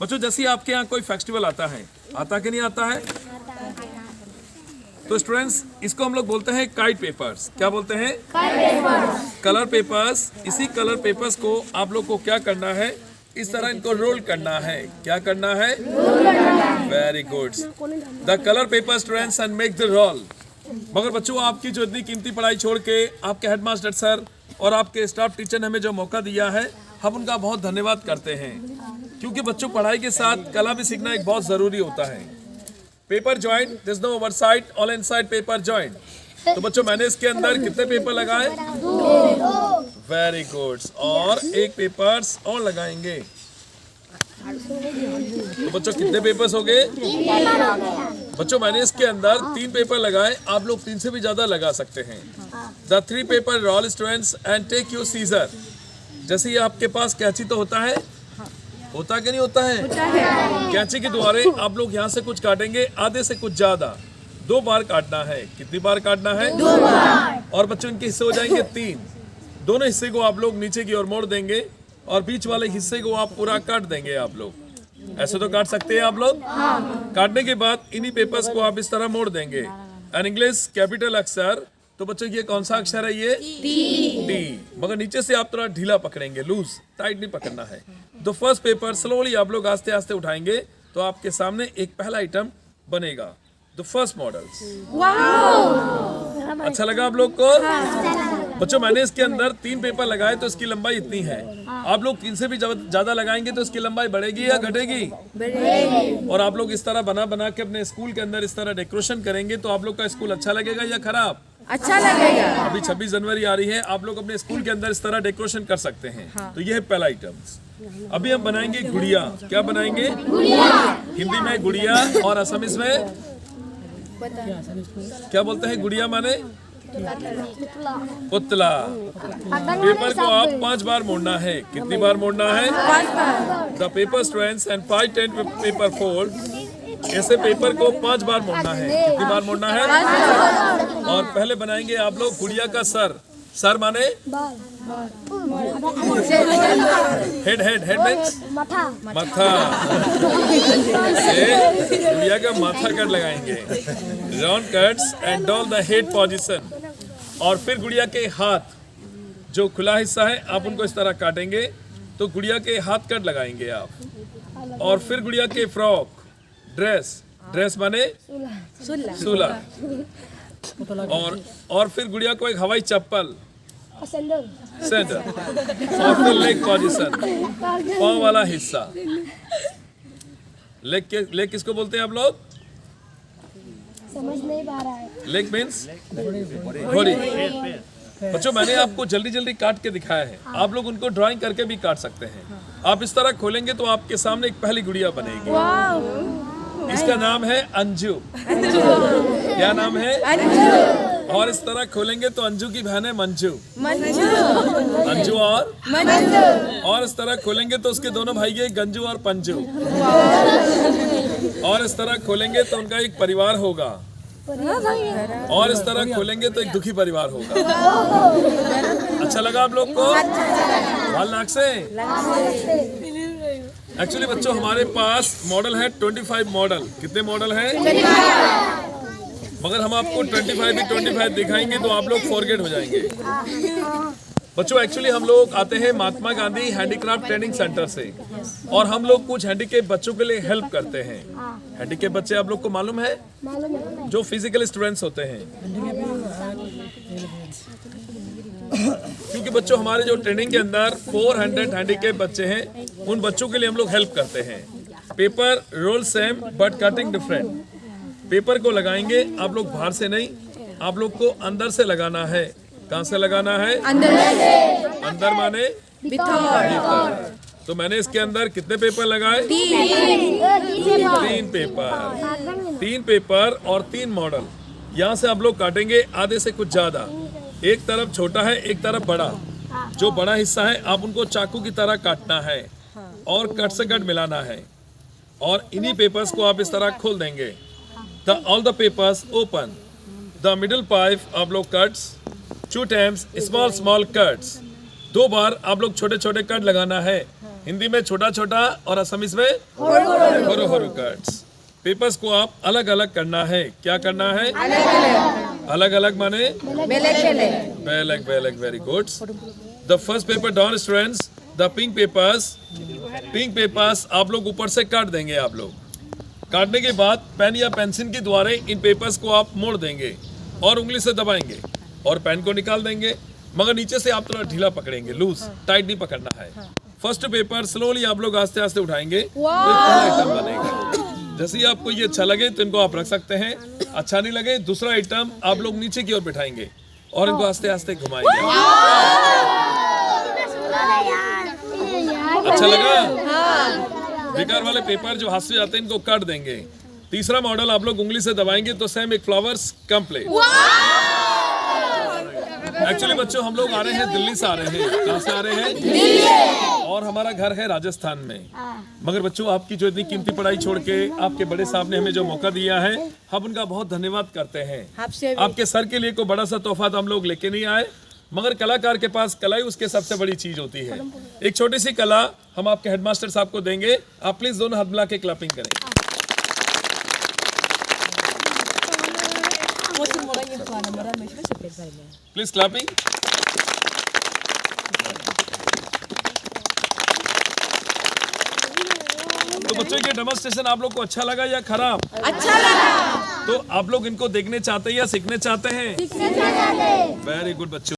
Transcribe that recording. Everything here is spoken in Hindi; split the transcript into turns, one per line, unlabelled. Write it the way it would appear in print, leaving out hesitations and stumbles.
बच्चों जैसे आपके यहाँ कोई फेस्टिवल आता है, आता कि नहीं आता है? तो स्टूडेंट्स इसको हम लोग बोलते हैं काइट पेपर्स। क्या बोलते हैं? Colour papers. इसी कलर पेपर्स को आप लोग को क्या करना है, इस तरह इनको रोल करना है। क्या करना है? Very good. The colour paper students and make the roll. मगर बच्चों आपकी जो इतनी कीमती पढ़ाई छोड़ के आपके हेडमास्टर सर और आपके स्टाफ टीचर ने हमें जो मौका दिया है, हम उनका बहुत धन्यवाद करते हैं, क्योंकि बच्चों पढ़ाई के साथ कला भी सीखना एक बहुत जरूरी होता है। Paper joint, there is no overside, all inside paper joint. तो बच्चों मैंने इसके अंदर कितने पेपर लगाए? Very good. और एक पेपर्स और लगाएंगे। तो बच्चों कितने पेपर्स हो गए? बच्चों मैंने इसके अंदर 3 पेपर लगाए, आप लोग 3 से भी ज्यादा लगा सकते हैं। The 3 paper roll students and take your scissor. जैसे ये आपके पास कैंची तो होता है, होता कि नहीं होता है? कैंची के द्वारे आप लोग यहाँ से कुछ काटेंगे, आधे से कुछ ज्यादा 2 बार काटना है। कितनी बार काटना है? 2 बार। और बच्चों इनके हिस्से हो जाएंगे 3। दोनों हिस्से को आप लोग नीचे की ओर मोड़ देंगे और बीच वाले हिस्से को आप पूरा काट देंगे। आप लोग ऐसे तो काट सकते हैं आप लोग। काटने के बाद इन्हीं पेपर्स को आप इस तरह मोड़ देंगे। एन इंग्लिश कैपिटल अक्षर। तो बच्चों ये कौन सा अक्षर है? ये टी। मगर नीचे से आप थोड़ा ढीला पकड़ेंगे, लूज, टाइट नहीं पकड़ना है। द फर्स्ट पेपर स्लोली आप लोग आस्ते आस्ते उठाएंगे तो आपके सामने एक पहला आइटम बनेगा, द फर्स्ट मॉडल्स। अच्छा लगा आप लोग को? बच्चों मैंने इसके अंदर 3 पेपर लगाए तो इसकी लंबाई इतनी है। आप लोग 3 से भी ज्यादा लगाएंगे तो इसकी लंबाई बढ़ेगी या घटेगी? और आप लोग इस तरह बना बना के अपने स्कूल के अंदर इस तरह डेकोरेशन करेंगे तो आप लोग का स्कूल अच्छा लगेगा या खराब?
अच्छा लगेगा।
अभी 26 जनवरी आ रही है, आप लोग अपने स्कूल के अंदर इस तरह डेकोरेशन कर सकते हैं। तो ये है पहला आइटम। अभी हम बनाएंगे गुड़िया। क्या बनाएंगे? गुड़िया। हिंदी में गुड़िया और असमीज में क्या बोलते हैं? गुड़िया माने पुतला। पेपर को आप 5 बार मोड़ना है। कितनी बार मोड़ना है?
5 बार।
The paper strands and 5 10 paper fold. ऐसे पेपर को 5 बार मोड़ना है। कितनी बार मोड़ना है?
5 बार।
और पहले बनाएंगे आप लोग गुड़िया का सर। सर माने हेड। हेड मीन्स माथा। गुड़िया का माथा कट लगाएंगे, round cuts and doll the head position. और फिर गुड़िया के हाथ, जो खुला हिस्सा है आप उनको इस तरह काटेंगे तो गुड़िया के हाथ कट लगाएंगे आप। और फिर गुड़िया के फ्रॉक, ड्रेस माने सूला। और फिर गुड़िया को एक हवाई चप्पल, सैंडल। और फिर लेग पोजीशन, पाँव वाला हिस्सा। लेग किसको बोलते हैं आप लोग?
समझ नहीं पा रहा है।
लेग मीन्स घोड़ी। बच्चों मैंने आपको जल्दी जल्दी काट के दिखाया है, आप लोग उनको ड्राइंग करके भी काट सकते हैं। आप इस तरह खोलेंगे तो आपके सामने एक पहली गुड़िया बनेगी। इसका नाम है अंजू। क्या नाम है? अंजू। और इस तरह खोलेंगे तो अंजू की बहन है मंजू। अंजू और इस तरह खोलेंगे तो उसके दोनों भाई है गंजू और पंजू। और इस तरह खोलेंगे तो उनका एक परिवार होगा। और इस तरह खोलेंगे तो एक दुखी परिवार होगा। अच्छा लगा आप लोग को? बाल नाक से? एक्चुअली बच्चों हमारे पास मॉडल है 25 मॉडल। कितने मॉडल हैं? मगर हम आपको 25 दिखाएंगे तो आप लोग फॉरगेट हो जाएंगे। बच्चों एक्चुअली हम लोग आते हैं Mahatma Gandhi handicraft training centre से, और हम लोग कुछ हैंडीकेप बच्चों के लिए हेल्प करते हैं। हैंडीकेप बच्चे आप लोग को मालूम है? जो फिजिकल स्टूडेंट्स होते हैं। क्योंकि बच्चों हमारे जो ट्रेनिंग के अंदर 400 हैंडीकेप बच्चे हैं, उन बच्चों के लिए हम लोग हेल्प करते हैं। Paper roll same but cutting different. Paper को लगाएंगे आप लोग बाहर से नहीं, आप लोग को अंदर से लगाना है। कहाँ से लगाना है? अंदर माने भीतर। तो मैंने इसके अंदर कितने पेपर लगाए? 3 पेपर और 3 मॉडल। यहाँ से आप लोग काटेंगे आधे से कुछ ज्यादा। एक तरफ छोटा है, एक तरफ बड़ा। जो बड़ा हिस्सा है आप उनको चाकू की तरह काटना है और कट से कट मिलाना है। और इन्हीं पेपर्स को आप इस तरह खोल देंगे। All the papers open. The middle pipe आप लोग कट्स 2 times स्मॉल कट्स। 2 बार आप लोग छोटे छोटे कट लगाना है हिंदी में छोटा छोटा और असमीज में होरो होरो कार्ड्स। पेपर्स को आप अलग अलग करना है। क्या करना है? अलग अलग माने बेलग बेलग। Very good. The first paper down students, the pink papers आप लोग ऊपर से काट देंगे। आप लोग काटने के बाद पेन या पेंसिल के द्वारा इन पेपर्स को आप मोड़ देंगे और उंगली से दबाएंगे और पेन को निकाल देंगे, मगर नीचे से आप थोड़ा ढीला पकड़ेंगे, लूज, टाइट नहीं पकड़ना है। फर्स्ट पेपर स्लोली आप लोग आस्ते आस्ते उठाएंगे तो पहला आइटम बनेगा। जैसे ही आपको ये अच्छा लगे तो इनको आप रख सकते हैं, अच्छा नहीं लगे दूसरा आइटम आप लोग नीचे की ओर बिठाएंगे और इनको आस्ते आस्ते घुमाएंगे। अच्छा लगा? बेकार वाले पेपर जो हाथ से जाते हैं इनको काट देंगे। तीसरा मॉडल आप लोग उंगली से दबाएंगे तो सेम एक फ्लावर्स कंप्लीट। एक्चुअली बच्चों हम लोग आ रहे हैं दिल्ली से आ रहे हैं। कहाँ से आ रहे हैं? दिल्ली। और हमारा घर है राजस्थान में। मगर बच्चों आपकी जो इतनी कीमती पढ़ाई छोड़ के आपके बड़े साहब ने हमें जो मौका दिया है, हम उनका बहुत धन्यवाद करते हैं। आपके सर के लिए कोई बड़ा सा तोहफा तो हम लोग लेके नहीं आए, मगर कलाकार के पास कला ही उसके सबसे बड़ी चीज होती है। एक छोटी सी कला हम आपके हेडमास्टर साहब को देंगे। आप प्लीज दोनों हाथ मिला के क्लैपिंग करें। Please clapping. तो बच्चों ये डेमोन्स्ट्रेशन आप लोग को अच्छा लगा या खराब?
अच्छा लगा।
तो आप लोग इनको देखने चाहते हैं या सीखने चाहते हैं?
सीखना चाहते हैं।
वेरी गुड बच्चों।